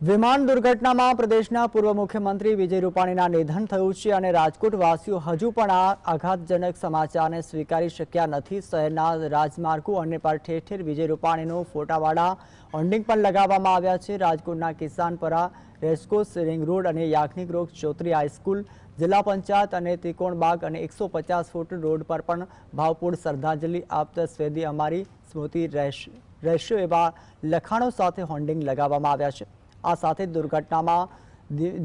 વિમાન દુર્ઘટનામાં પ્રદેશના પૂર્વ મુખ્યમંત્રી વિજય રૂપાણીના નિધન થયું છે અને રાજકોટવાસીઓ હજુ પણ આ આઘાતજનક સમાચારને સ્વીકારી શક્યા નથી। શહેરના રાજમાર્ગો અને પર ઠેર ઠેર વિજય રૂપાણીનું ફોટાવાળા હોર્ડિંગ પણ લગાવવામાં આવ્યા છે। રાજકોટના કિસાનપરા, રેસકોર્સ રિંગ રોડ અને યાજ્ઞિક રોડ ચૌધરી હાઈસ્કૂલ, જિલ્લા પંચાયત અને ત્રિકોણબાગ અને 150 ફૂટ રોડ પર પણ ભાવપૂર્ણ શ્રદ્ધાંજલિ આપતા સ્વેદી અમારી સ્મૃતિ રહેશે એવા લખાણો સાથે હોર્ડિંગ લગાવવામાં આવ્યા છે। આ સાથે દુર્ઘટનામાં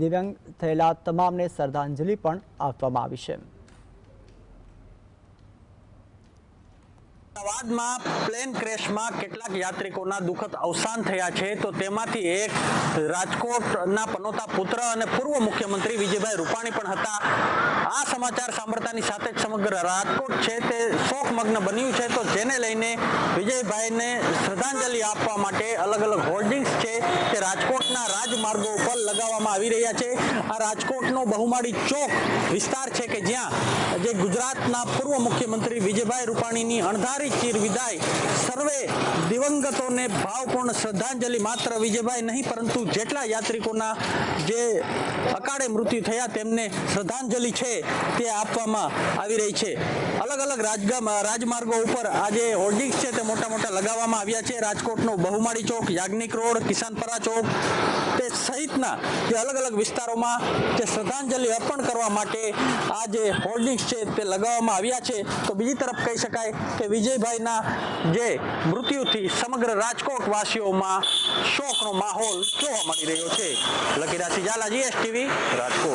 દિવ્યાંગ થયેલા તમામને શ્રદ્ધાંજલિ પણ આપવામાં આવી છે। અમદાવાદમાં પ્લેન ક્રેશમાં કેટલાક યાત્રિકોના દુઃખદ અવસાન થયા છે, તો તેમાંથી એક રાજકોટના પનોતા પુત્ર અને પૂર્વ મુખ્યમંત્રી વિજયભાઈ રૂપાણી પણ હતા। આ સમાચાર સાંભળતાની સાથે જ સમગ્ર રાજકોટ છે તે શોકમગ્ન બન્યું છે, તો જેને લઈને વિજયભાઈને શ્રદ્ધાંજલિ આપવા માટે અલગ અલગ હોર્ડિંગ્સ છે તે રાજકોટના રાજમાર્ગો ઉપર લગાવવામાં આવી રહ્યા છે। આ રાજકોટનો બહુમાળી ચોક વિસ્તાર છે કે જ્યાં જે ગુજરાતના પૂર્વ મુખ્યમંત્રી વિજયભાઈ રૂપાણીની અણધારી ચીર વિદાય, સર્વે દિવંગતોને ભાવપૂર્ણ શ્રદ્ધાંજલિ માત્ર વિજયભાઈ નહીં પરંતુ જેટલા યાત્રિકોના જે અકાળે મૃત્યુ થયા તેમને શ્રદ્ધાંજલિ છે તે આપવામાં આવી રહી છે। અલગ અલગ રાજમાર્ગો ઉપર આજે હોર્ડિંગ્સ છે તે મોટા મોટા લગાવવામાં આવ્યા છે। રાજકોટનો બહુમાળી ચોક, યાજ્ઞિક રોડ, કિસાનપરા ચોક તે સહિતના જે અલગ અલગ વિસ્તારોમાં જે શ્રદ્ધાંજલિ અર્પણ કરવા માટે આ જે હોર્ડિંગ્સ છે તે લગાવવામાં આવ્યા છે। તો બીજી તરફ કહી શકાય કે વિજયભાઈના જે મૃત્યુથી સમગ્ર રાજકોટ વાસીઓમાં શોકનો માહોલ જોવા મળી રહ્યો છે। લકીરાજ ઝાલા, GSTV, રાજકોટ।